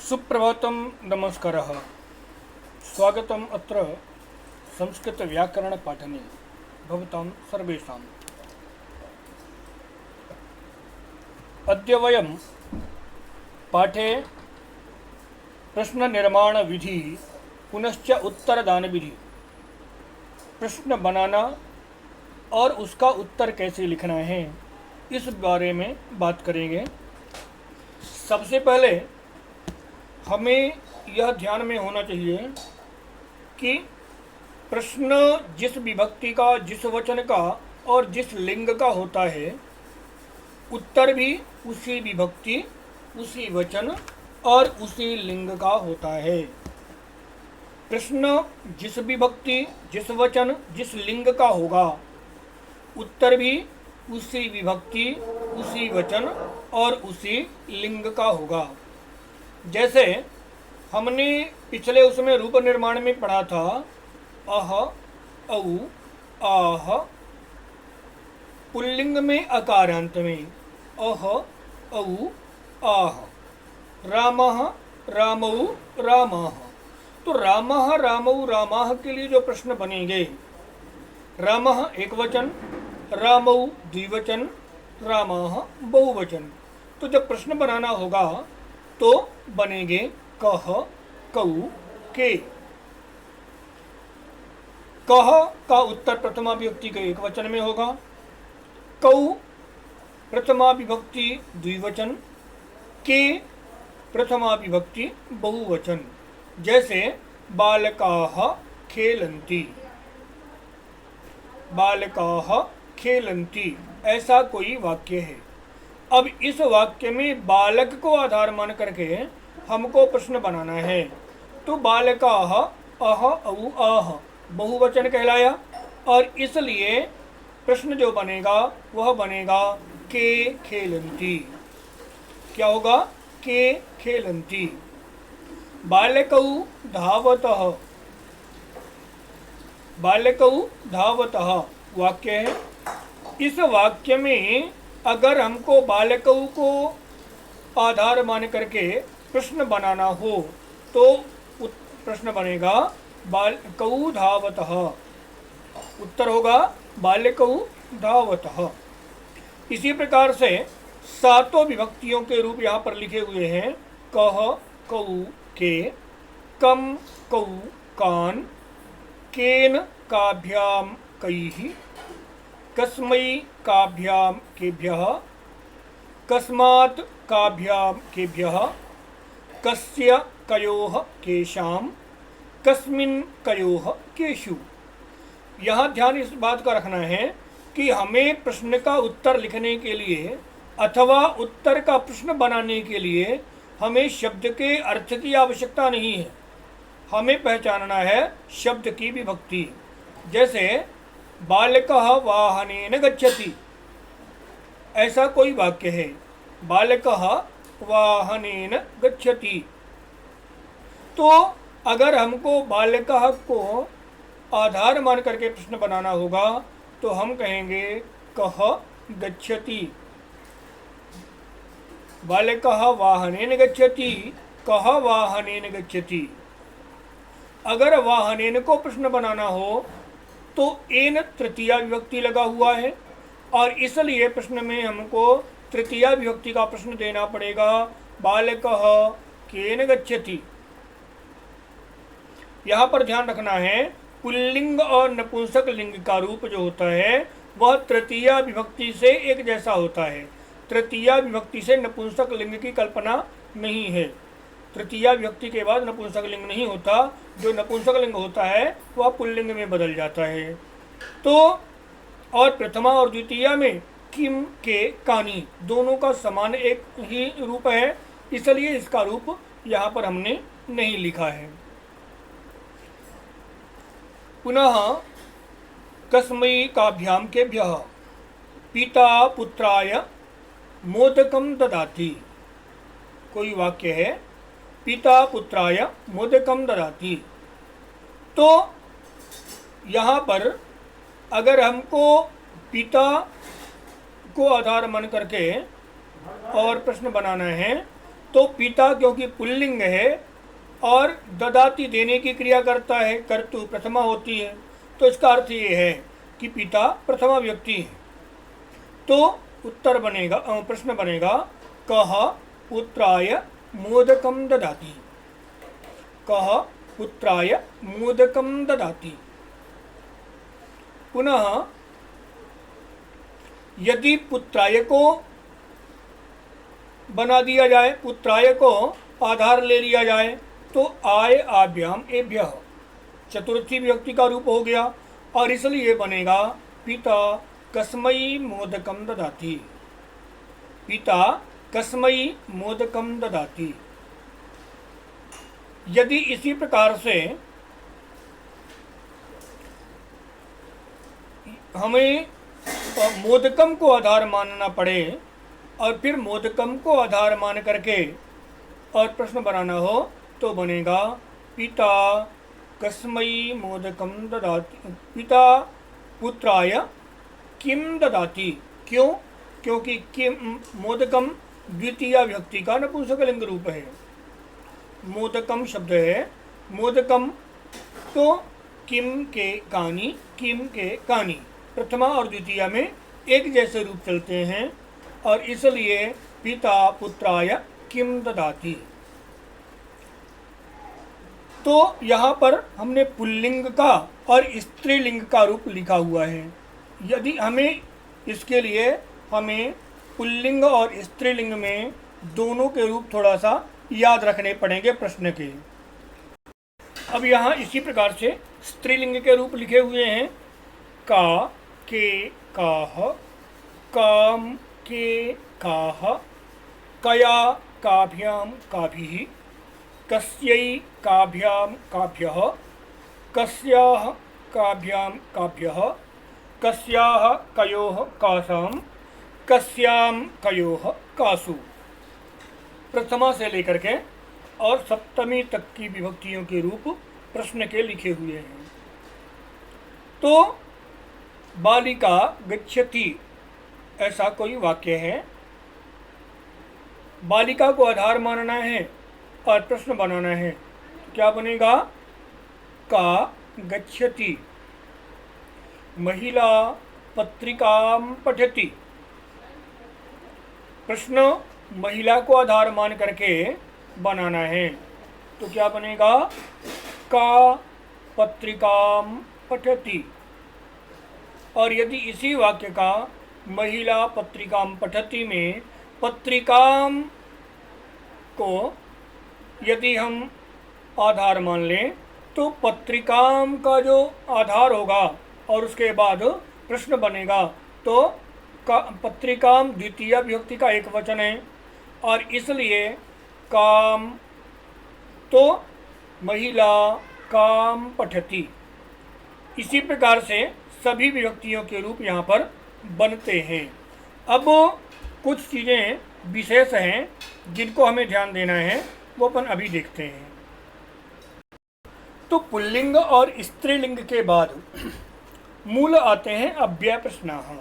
सुप्रभातं नमस्कारः। स्वागतम् अत्र संस्कृतव्याकरणपाठने भवतां सर्वेषाम्। अद्य वयं पाठे प्रश्ननिर्माणविधि पुनश्च उत्तरदानविधि, प्रश्न बनाना और उसका उत्तर कैसे लिखना है, इस बारे में बात करेंगे। सबसे पहले हमें यह ध्यान में होना चाहिए कि प्रश्न जिस विभक्ति का, जिस वचन का और जिस लिंग का होता है, उत्तर भी उसी विभक्ति, उसी वचन और उसी लिंग का होता है। प्रश्न जिस विभक्ति, जिस वचन, जिस लिंग का होगा, उत्तर भी उसी विभक्ति, उसी वचन और उसी लिंग का होगा। जैसे हमने पिछले उसमें रूप निर्माण में पढ़ा था, अह, औ, आह, पुल्लिंग में अकारांत में अह, औ, आह, रामः, रामौ, रामः। तो रामः, रामौ, रामाः के लिए जो प्रश्न बनेंगे, रामः एक वचन, रामौ द्विवचन, रामाः बहुवचन। तो जब प्रश्न बनाना होगा तो बनेंगे कह, कौ, के। कह का उत्तर प्रथमा विभक्ति के एक वचन में होगा, कौ प्रथमा विभक्ति द्विवचन, के प्रथमा विभक्ति बहुवचन। जैसे बालकाः खेलन्ति, बालकाः खेलन्ति, ऐसा कोई वाक्य है। अब इस वाक्य में बालक को आधार मान करके हमको प्रश्न बनाना है। तो बालकाः अह, औ, आह बहुवचन कहलाया और इसलिए प्रश्न जो बनेगा वह बनेगा के खेलन्ति। क्या होगा? के खेलन्ति। बालकौ धावतः, बालकौ धावतः वाक्य है। इस वाक्य में अगर हमको बालकौ को आधार मान करके प्रश्न बनाना हो तो प्रश्न बनेगा बालकौ धावतः। उत्तर होगा बालकौ धावतः। इसी प्रकार से सातों विभक्तियों के रूप यहाँ पर लिखे हुए हैं, कह, कौ, के, कम, कौ, कान, केन काभ्याम कैः, कस्मै काभ्याम केभ्यः, कस्मात् काभ्याम केभ्यः, कस्य कयोः केषां, कस्मिन् कयोः केषु। यहाँ ध्यान इस बात का रखना है कि हमें प्रश्न का उत्तर लिखने के लिए अथवा उत्तर का प्रश्न बनाने के लिए हमें शब्द के अर्थ की आवश्यकता नहीं है, हमें पहचानना है शब्द की विभक्ति। जैसे बालकः वाहनेन गच्छति, ऐसा कोई वाक्य है, बालकः वाहनेन गच्छति। तो अगर हमको बालकः को आधार मान करके प्रश्न बनाना होगा तो हम कहेंगे कः गच्छति। बालकः वाहनेन गच्छति, कः वाहनेन गच्छति। अगर वाहनेन को प्रश्न बनाना हो तो एन तृतीया विभक्ति लगा हुआ है और इसलिए प्रश्न में हमको तृतीया विभक्ति का प्रश्न देना पड़ेगा, बालकः केन गच्छति। यहाँ पर ध्यान रखना है, पुल्लिंग और नपुंसक लिंग का रूप जो होता है वह तृतीया विभक्ति से एक जैसा होता है। तृतीया विभक्ति से नपुंसक लिंग की कल्पना नहीं है। तृतीया विभक्ति के बाद नपुंसक लिंग नहीं होता, जो नपुंसक लिंग होता है वह पुल्लिंग में बदल जाता है। तो और प्रथमा और द्वितीया में किम, के, कानी दोनों का समान एक ही रूप है, इसलिए इसका रूप यहाँ पर हमने नहीं लिखा है। पुनः कस्मै काभ्याम केभ्यः, पिता पुत्राय मोदकं ददाति। कोई वाक्य है, पिता पुत्राय मोदकं ददाति। तो यहाँ पर अगर हमको पिता को आधार मान करके और प्रश्न बनाना है तो पिता क्योंकि पुल्लिंग है और ददाती देने की क्रिया करता है, कर्तु प्रथमा होती है, तो इसका अर्थ ये है कि पिता प्रथमा व्यक्ति है। तो उत्तर बनेगा, प्रश्न बनेगा, कः पुत्राय मोदकम ददाति। कः पुत्राय मोदकम ददाति। पुनः यदि पुत्राय को बना दिया जाए, पुत्राय को आधार ले लिया जाए, तो आय आभ्याम एभ्यः चतुर्थी व्यक्ति का रूप हो गया और इसलिए बनेगा पिता कस्मै मोदकम ददाति। पिता कस्मै मोदकम ददाति। यदि इसी प्रकार से हमें मोदकम को आधार मानना पड़े और फिर मोदकम को आधार मान करके और प्रश्न बनाना हो, तो बनेगा पिता कस्मै मोदकम ददाति। पिता पुत्राय किम ददाति। क्यों? क्योंकि किम मोदकम द्वितीय व्यक्ति का नपुंसकलिंग रूप है। मोदकम शब्द है, मोदकम तो किम के कानी, किम के कानी प्रथमा और द्वितीय में एक जैसे रूप चलते हैं और इसलिए पिता पुत्राय किम ददाति। तो यहाँ पर हमने पुल्लिंग का और स्त्रीलिंग का रूप लिखा हुआ है। यदि हमें इसके लिए हमें पुल्लिंग और स्त्रीलिंग में दोनों के रूप थोड़ा सा याद रखने पड़ेंगे प्रश्न के। अब यहाँ इसी प्रकार से स्त्रीलिंग के रूप लिखे हुए हैं, का के काह, काम के काह, कया काभ्याम काभिः, कस्यै काभ्याम काभ्यः, कस्याः काभ्याम काभ्यः, कस्याः कयोः कासाम, कस्याम कयोः कासु। प्रथमा से लेकर के और सप्तमी तक की विभक्तियों के रूप प्रश्न के लिखे हुए हैं। तो बालिका गच्छति ऐसा कोई वाक्य है, बालिका को आधार मानना है और प्रश्न बनाना है, तो क्या बनेगा? का गच्छति। महिला पत्रिकाम पठति। प्रश्न महिला को आधार मान करके बनाना है, तो क्या बनेगा? का पत्रिकाम पठति। और यदि इसी वाक्य का महिला पत्रिकाम पठति में पत्रिकाम को यदि हम आधार मान लें, तो पत्रिकाम का जो आधार होगा और उसके बाद प्रश्न बनेगा, तो पत्रिकाम द्वितीय विभक्ति का एक वचन है और इसलिए काम, तो महिला काम पठति। इसी प्रकार से सभी विभक्तियों के रूप यहाँ पर बनते हैं। अब कुछ चीज़ें विशेष हैं जिनको हमें ध्यान देना है, वो अपन अभी देखते हैं। तो पुल्लिंग और स्त्रीलिंग के बाद मूल आते हैं अव्यय प्रश्नाः।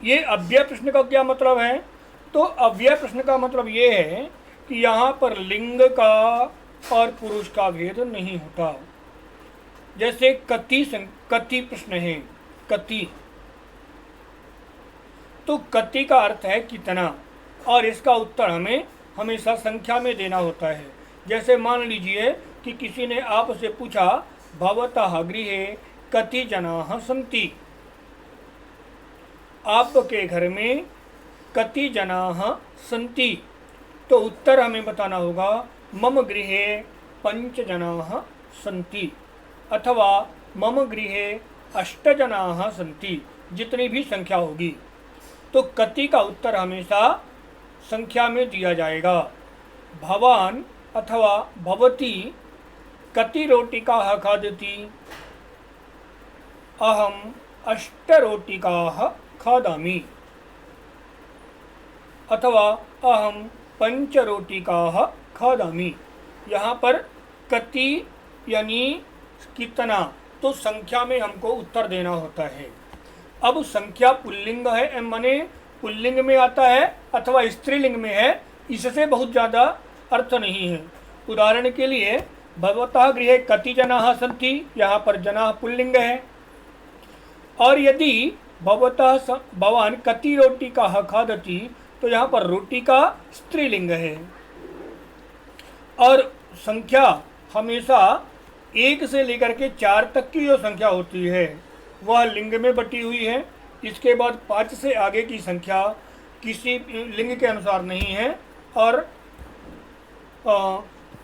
ये अव्यय प्रश्न का क्या मतलब है? तो अव्यय प्रश्न का मतलब ये है कि यहाँ पर लिंग का और पुरुष का भेद नहीं होता। जैसे कति प्रश्न है, कति, तो कति का अर्थ है कितना और इसका उत्तर हमें हमेशा संख्या में देना होता है। जैसे मान लीजिए कि किसी ने आपसे पूछा, भवतः गृहे कति जनाः सन्ति। आपके घर में कति जनाः सन्ति, तो उत्तर हमें बताना होगा मम गृहे 5 जनाः सन्ति अथवा मम गृहे 8 जनाः सन्ति, जितनी भी संख्या होगी। तो कति का उत्तर हमेशा संख्या में दिया जाएगा। भवान अथवा भवती कति रोटिकाः खादति? अहम 8 रोटिकाः खादामि अथवा अहम 5 रोटिकाः खादामि। यहाँ पर कति यानी कितना, तो संख्या में हमको उत्तर देना होता है। अब संख्या पुल्लिंग है, माने पुल्लिंग में आता है अथवा स्त्रीलिंग में है, इससे बहुत ज़्यादा अर्थ नहीं है। उदाहरण के लिए भवतः गृहे कति जनाः सन्ति, यहाँ पर जनाः पुल्लिंग है। और यदि भवतः भवान कति रोटिकाः खादति, तो यहाँ पर रोटी का स्त्रीलिंग है। और संख्या हमेशा 1 से लेकर के 4 तक की जो संख्या होती है वह लिंग में बटी हुई है। इसके बाद 5 से आगे की संख्या किसी लिंग के अनुसार नहीं है। और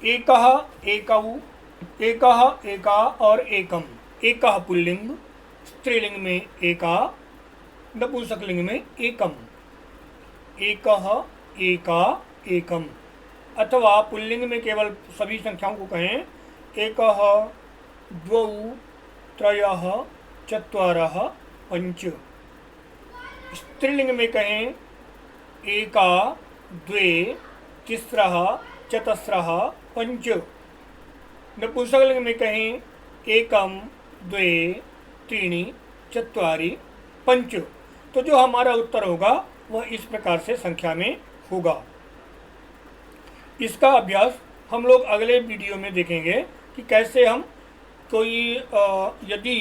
एकः, एकौ, एकः, एका और एकम, एकः पुल्लिंग, स्त्रीलिंग में एका, नपुंसकलिंग में एकम, एकः, एका, एकम। अथवा पुल्लिंग में केवल सभी संख्याओं को कहें एकः, द्वौ, त्रयः, चत्वारः, पंच। स्त्रीलिंग में कहें एका, द्वे, तिस्रः, चतस्रः, पंच। नपुंसकलिंग में कहें एकम, द्वे, त्रीणि, चत्वारि, पंच। तो जो हमारा उत्तर होगा वह इस प्रकार से संख्या में होगा। इसका अभ्यास हम लोग अगले वीडियो में देखेंगे कि कैसे हम कोई यदि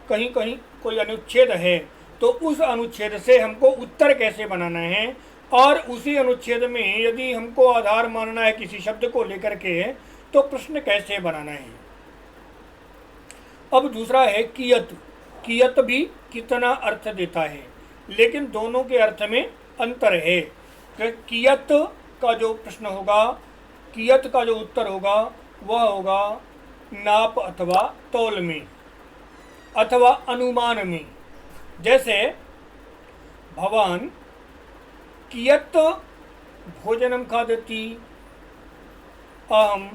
कहीं कहीं कोई अनुच्छेद है तो उस अनुच्छेद से हमको उत्तर कैसे बनाना है, और उसी अनुच्छेद में यदि हमको आधार मानना है किसी शब्द को लेकर के तो प्रश्न कैसे बनाना है। अब दूसरा है कियत। कियत भी कितना अर्थ देता है, लेकिन दोनों के अर्थ में अंतर है। कियत का जो प्रश्न होगा, कियत का जो उत्तर होगा वह होगा नाप अथवा तौल में अथवा अनुमान में। जैसे भवान कियत भोजनम खादति, अहम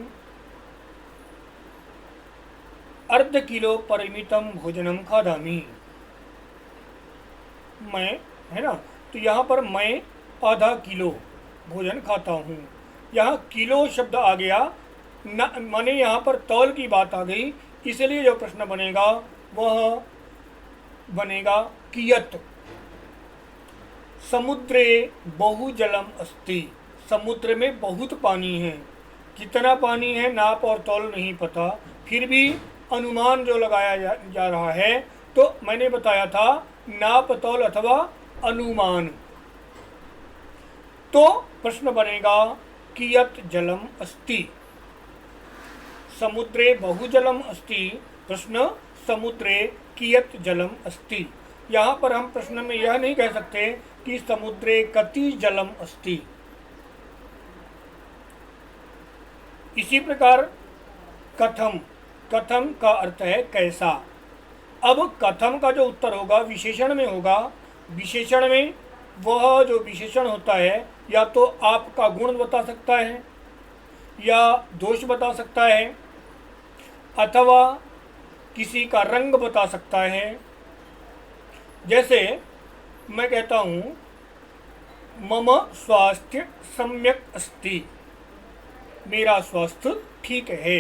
अर्ध किलो परिमितम भोजनम खादामि। मैं, है ना, तो यहाँ पर मैं आधा किलो भोजन खाता हूँ। यहाँ किलो शब्द आ गया, न माने यहाँ पर तौल की बात आ गई, इसलिए जो प्रश्न बनेगा वह बनेगा कियत। समुद्रे बहुजलम अस्ति, समुद्र में बहुत पानी है। कितना पानी है नाप और तौल नहीं पता, फिर भी अनुमान जो लगाया जा रहा है, तो मैंने बताया था नाप तौल अथवा अनुमान। तो प्रश्न बनेगा कियत जलम अस्ति। समुद्रे बहुजलम अस्ति, प्रश्न समुद्रे कियत जलम अस्ति। यहाँ पर हम प्रश्न में यह नहीं कह सकते कि समुद्रे कति जलम अस्ति। इसी प्रकार कथम, कथम का अर्थ है कैसा। अब कथम का जो उत्तर होगा विशेषण में होगा। विशेषण में वह जो विशेषण होता है या तो आपका गुण बता सकता है या दोष बता सकता है, अथवा किसी का रंग बता सकता है। जैसे मैं कहता हूँ मम स्वास्थ्य सम्यक अस्ति, मेरा स्वास्थ्य ठीक है।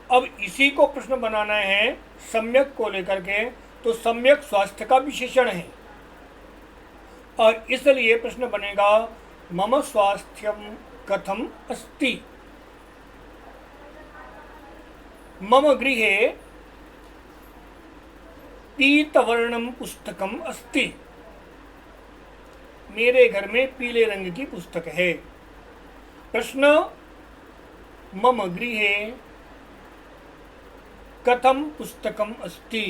अब इसी को प्रश्न बनाना है सम्यक को लेकर के, तो सम्यक स्वास्थ्य का विशेषण है और इसलिए प्रश्न बनेगा मम स्वास्थ्यम कथम अस्ति। मम गृहे पीतवर्णम पुस्तकम अस्ति, मेरे घर में पीले रंग की पुस्तक है। प्रश्न मम गृहे कथम पुस्तकम अस्ति।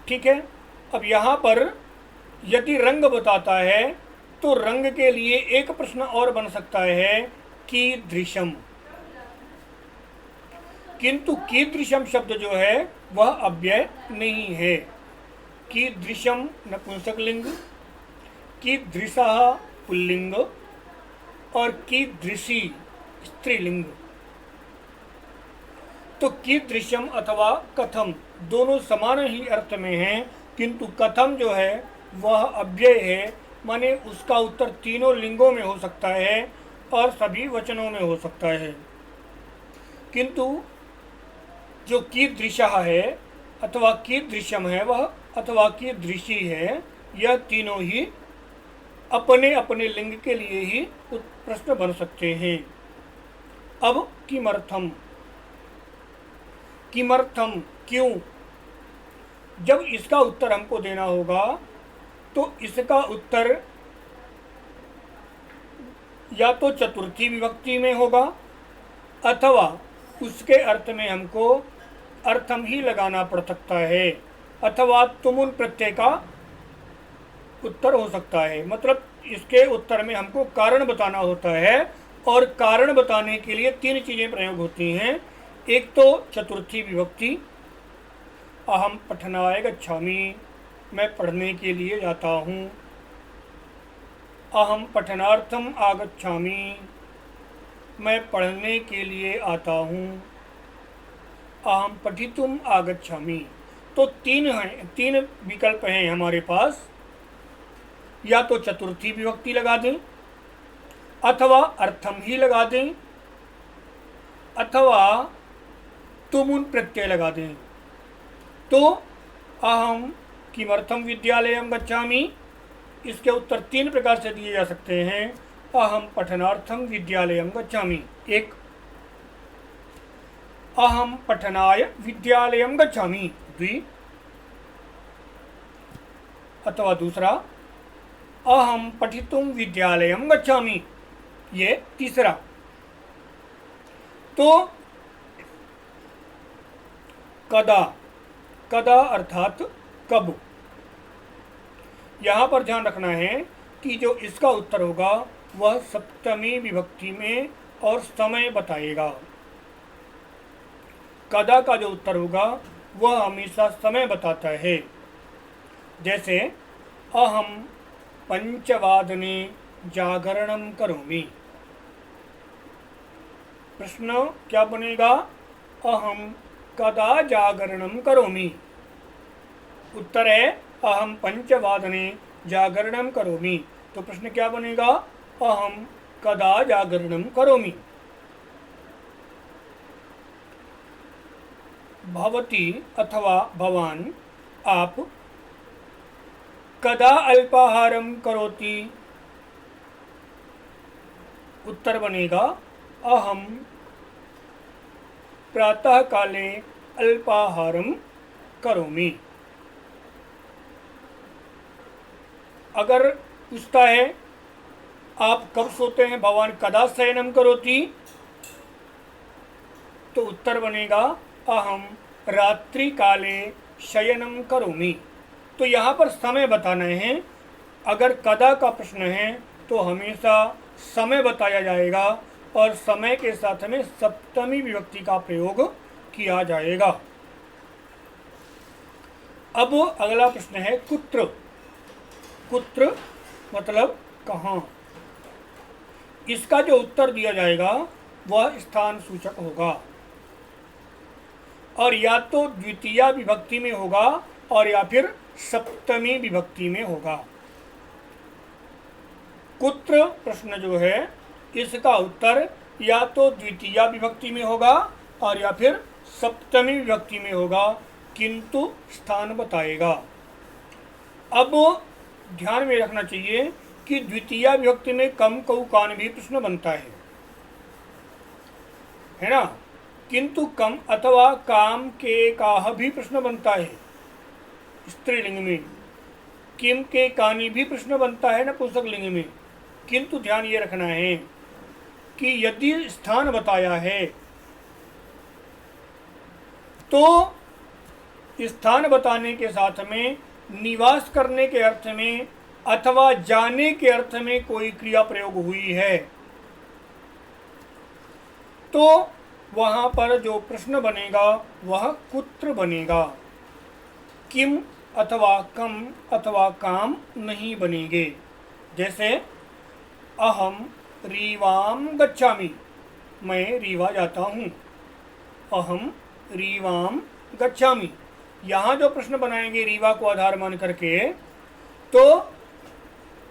ठीक है। अब यहाँ पर यदि रंग बताता है तो रंग के लिए एक प्रश्न और बन सकता है कीदृशम, किंतु कीदृशम शब्द जो है वह अव्यय नहीं है। कीदृशम नपुंसकलिंग, कीदृशः पुल्लिंग और कीदृशी स्त्रीलिंग। तो कीदृशम अथवा कथम दोनों समान ही अर्थ में हैं, किंतु कथम जो है वह अव्यय है, माने उसका उत्तर तीनों लिंगों में हो सकता है और सभी वचनों में हो सकता है। किंतु जो कीदृशः है अथवा कीदृशम है वह अथवा कीदृशी है यह तीनों ही अपने अपने लिंग के लिए ही प्रश्न बन सकते हैं। अब किमर्थम, किमर्थम क्यों, जब इसका उत्तर हमको देना होगा तो इसका उत्तर या तो चतुर्थी विभक्ति में होगा अथवा उसके अर्थ में हमको अर्थम ही लगाना पड़ सकता है, अथवा तुमुन प्रत्यय का उत्तर हो सकता है। मतलब इसके उत्तर में हमको कारण बताना होता है और कारण बताने के लिए तीन चीज़ें प्रयोग होती हैं। एक तो चतुर्थी विभक्ति, अहम पठनाय गच्छामि, मैं पढ़ने के लिए जाता हूँ। अहम पठनार्थम आगच्छामि, मैं पढ़ने के लिए आता हूँ। अहम पठितुम आगच्छामि। तो तीन विकल्प हैं हमारे पास, या तो चतुर्थी विभक्ति लगा दें अथवा अर्थम ही लगा दें अथवा तुमुन प्रत्यय लगा दें। तो अहम किमर्थम विद्यालयम गच्छामि, इसके उत्तर तीन प्रकार से दिए जा सकते हैं। अहम पठनार्थम विद्यालयम गच्छामि एक, अहम पठनाय विद्यालयम गच्छामि द्वि, अथवा दूसरा अहम पठितुम विद्यालयम गच्छामि, ये तीसरा। तो कदा, कदा अर्थात कब, यहाँ पर ध्यान रखना है कि जो इसका उत्तर होगा वह सप्तमी विभक्ति में और समय बताएगा। कदा का जो उत्तर होगा वह हमेशा समय बताता है। जैसे अहम पंचवादने जागरणम करोमि, प्रश्न क्या बनेगा, अहम कदा जागरणम करोमि। उत्तर है अहम पंचवादने जागरणम करोमि, तो प्रश्न क्या बनेगा, अहम कदा जागरणम करोमि। भवती अथवा भवान, आप कदा अल्पाहारम करोति। उत्तर बनेगा अहम प्रातः काले अल्पाहारम करोमि। अगर पूछता है आप कब सोते हैं, भवान कदा शयनम करोति, तो उत्तर बनेगा अहम रात्रि काले शयनम करोमि। तो यहाँ पर समय बताना है। अगर कदा का प्रश्न है तो हमेशा समय बताया जाएगा और समय के साथ में सप्तमी विभक्ति का प्रयोग किया जाएगा। अब अगला प्रश्न है कुत्र। कुत्र मतलब कहाँ। इसका जो उत्तर दिया जाएगा वह स्थान सूचक होगा और या तो द्वितीया विभक्ति में होगा और या फिर सप्तमी विभक्ति में होगा। कुत्र प्रश्न जो है इसका उत्तर या तो द्वितीया विभक्ति में होगा और या फिर सप्तमी विभक्ति में होगा, किंतु स्थान बताएगा। अब ध्यान में रखना चाहिए कि द्वितीया विभक्ति में कम कऊ कान भी प्रश्न बनता है ना, किंतु कम अथवा काम के काह भी प्रश्न बनता है स्त्रीलिंग में। किम के कानी भी प्रश्न बनता है नपुंसक लिंग में। किंतु ध्यान ये रखना है कि यदि स्थान बताया है तो स्थान बताने के साथ में निवास करने के अर्थ में अथवा जाने के अर्थ में कोई क्रिया प्रयोग हुई है तो वहाँ पर जो प्रश्न बनेगा वह कुत्र बनेगा। किम अथवा कम अथवा काम नहीं बनेंगे। जैसे अहम रीवाम गच्छामि, मैं रीवा जाता हूँ। अहम रीवाम गच्छामि, यहाँ जो प्रश्न बनाएंगे रीवा को आधार मान करके, तो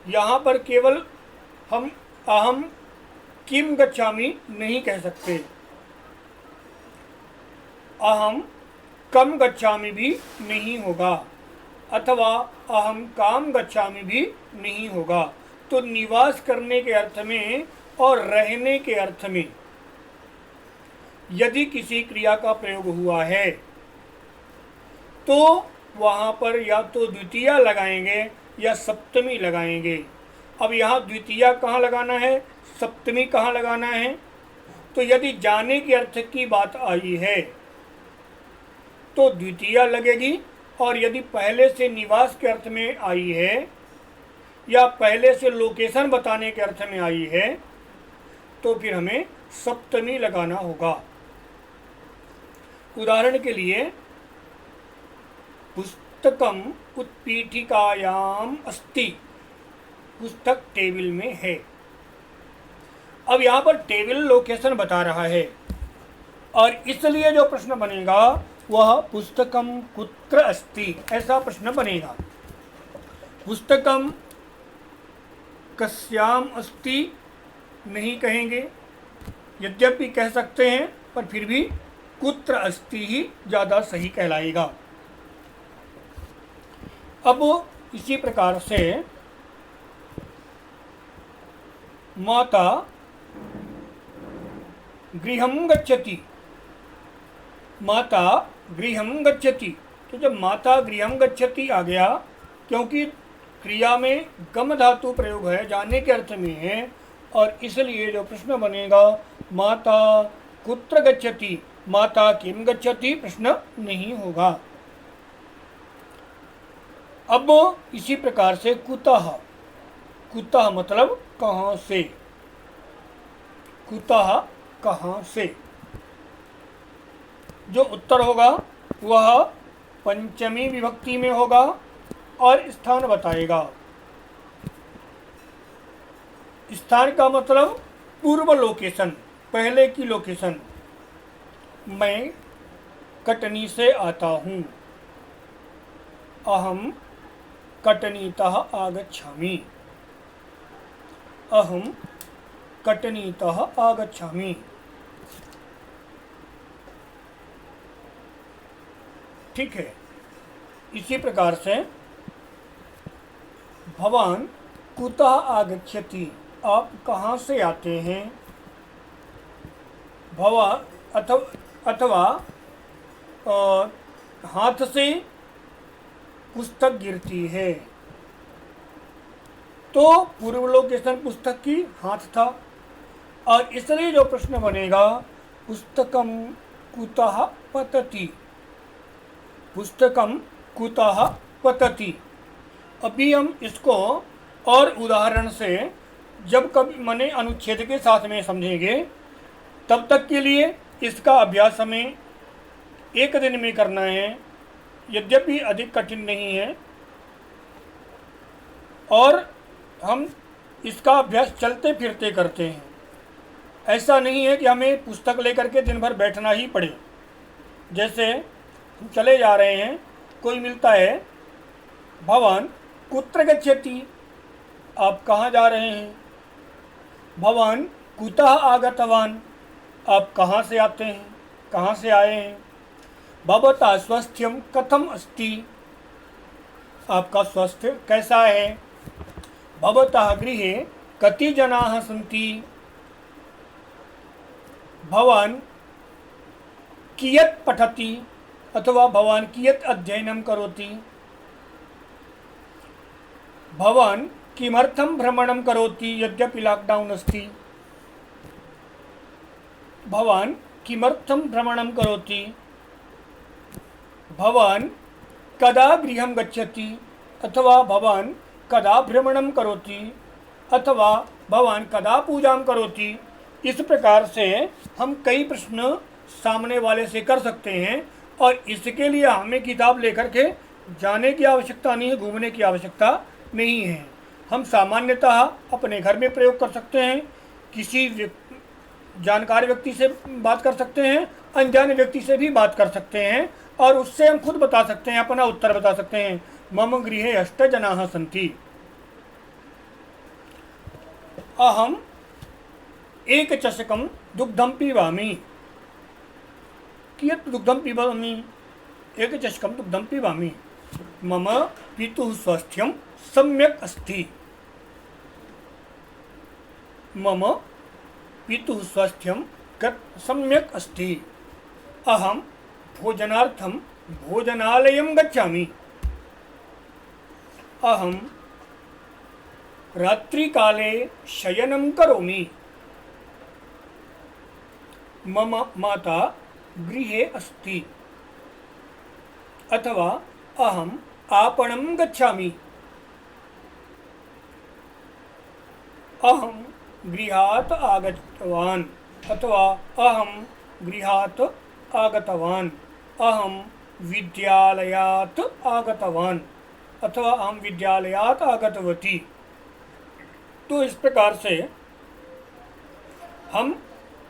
यहाँ पर केवल हम अहम किम गच्छामि नहीं कह सकते, अहम कम गच्छामि भी नहीं होगा। अथवा अहम काम गच्छामि भी नहीं होगा। तो निवास करने के अर्थ में और रहने के अर्थ में यदि किसी क्रिया का प्रयोग हुआ है तो वहाँ पर या तो द्वितीया लगाएंगे या सप्तमी लगाएंगे। अब यहाँ द्वितीया कहाँ लगाना है, सप्तमी कहाँ लगाना है? तो यदि जाने के अर्थ की बात आई है तो द्वितीया लगेगी, और यदि पहले से निवास के अर्थ में आई है या पहले से लोकेशन बताने के अर्थ में आई है तो फिर हमें सप्तमी लगाना होगा। उदाहरण के लिए पुस्तकम उत्पीठिकायाम अस्ति, पुस्तक टेबल में है। अब यहाँ पर टेबल लोकेशन बता रहा है और इसलिए जो प्रश्न बनेगा वह पुस्तकम कुत्र अस्ति, ऐसा प्रश्न बनेगा। पुस्तकम कस्याम अस्ति नहीं कहेंगे, यद्यपि कह सकते हैं पर फिर भी कुत्र अस्ति ही ज़्यादा सही कहलाएगा। अब इसी प्रकार से माता गृहं गच्छति, माता गृहं गच्छति, तो जब माता गृहं गच्छति आ गया, क्योंकि क्रिया में गम धातु प्रयोग है, जाने के अर्थ में है, और इसलिए जो प्रश्न बनेगा माता कुत्र गच्छति, माता किम गच्छति प्रश्न नहीं होगा। अब इसी प्रकार से कुतः, कुतः मतलब कहाँ से, कुतः कहाँ से, जो उत्तर होगा वह पंचमी विभक्ति में होगा और स्थान बताएगा। स्थान का मतलब पूर्व लोकेशन, पहले की लोकेशन। मैं कटनी से आता हूँ, अहम कटनीतः आगच्छामि, अहम कटनीतः आगच्छामि। ठीक है। इसी प्रकार से भवान कुतः आगच्छति, आप कहाँ से आते हैं। भवा अथवा हाथ से पुस्तक गिरती है, तो पूर्व लोकेशन पुस्तक की हाथ था, और इसलिए जो प्रश्न बनेगा पुस्तकम कुतः पतति, पुस्तकम कुतः पतति। अभी हम इसको और उदाहरण से जब कभी मने अनुच्छेद के साथ में समझेंगे, तब तक के लिए इसका अभ्यास हमें एक दिन में करना है, यद्यपि अधिक कठिन नहीं है, और हम इसका अभ्यास चलते फिरते करते हैं। ऐसा नहीं है कि हमें पुस्तक लेकर के दिन भर बैठना ही पड़े। जैसे हम चले जा रहे हैं, कोई मिलता है, भवान कुत्र गच्छति, आप कहाँ जा रहे हैं। भवान कुतः आगतवान, आप कहाँ से आते हैं, कहाँ से आए हैं। भवता स्वास्थ्यम कथम अस्ति, आपका स्वास्थ्य कैसा है। भवतः गृहे कति जनाः सन्ति, भवान कियत् पठति अथवा भवान कियत् अध्ययनं करोति। भवान किमर्थं भ्रमणं करोति यद्यपि लॉकडाउन अस्ति। भवान किमर्थं भ्रमणं करोति। भवान कदा गृहं गच्छति अथवा भवान कदा भ्रमणं करोति अथवा भवान कदा पूजां करोति। इस प्रकार से हम कई प्रश्न सामने वाले से कर सकते हैं, और इसके लिए हमें किताब लेकर के जाने की आवश्यकता नहीं है, घूमने की आवश्यकता नहीं है। हम सामान्यतः अपने घर में प्रयोग कर सकते हैं, किसी जानकार व्यक्ति से बात कर सकते हैं, अनजान व्यक्ति से भी बात कर सकते हैं, और उससे हम खुद बता सकते हैं, अपना उत्तर बता सकते हैं। मम गृहे 8 जनाः सन्ति, अहम 1 चषकं दुग्धं पीबामि। कियत् दुग्धं पीबामि, 1 चषकं दुग्धं पीबामि। मम पितुः स्वास्थ्यं सम्यक् अस्ति। मम पितुः स्वास्थ्यं सम्यक् अस्ति। अहं भोजनार्थं भोजनालयं गच्छामि। अहं रात्रिकाले शयनं करोमि। मम माता गृहे अस्ति। अथवा अहम् आपणं गच्छामि। अहं गृहात् आगतवान्। अथवा अहं गृहात् आगतवान्। अहं विद्यालयात् आगतवान्। अथवा अहं विद्यालयात् आगतवती। तो इस प्रकार से हम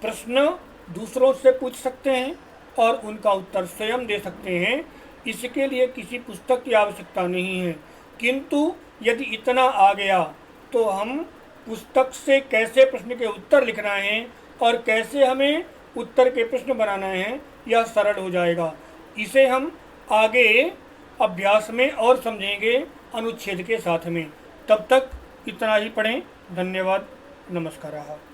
प्रश्न दूसरों से पूछ सकते हैं और उनका उत्तर स्वयं दे सकते हैं। इसके लिए किसी पुस्तक की आवश्यकता नहीं है। किंतु यदि इतना आ गया तो हम पुस्तक से कैसे प्रश्न के उत्तर लिखना है और कैसे हमें उत्तर के प्रश्न बनाना है यह सरल हो जाएगा। इसे हम आगे अभ्यास में और समझेंगे अनुच्छेद के साथ में। तब तक इतना ही पढ़ें। धन्यवाद। नमस्कार।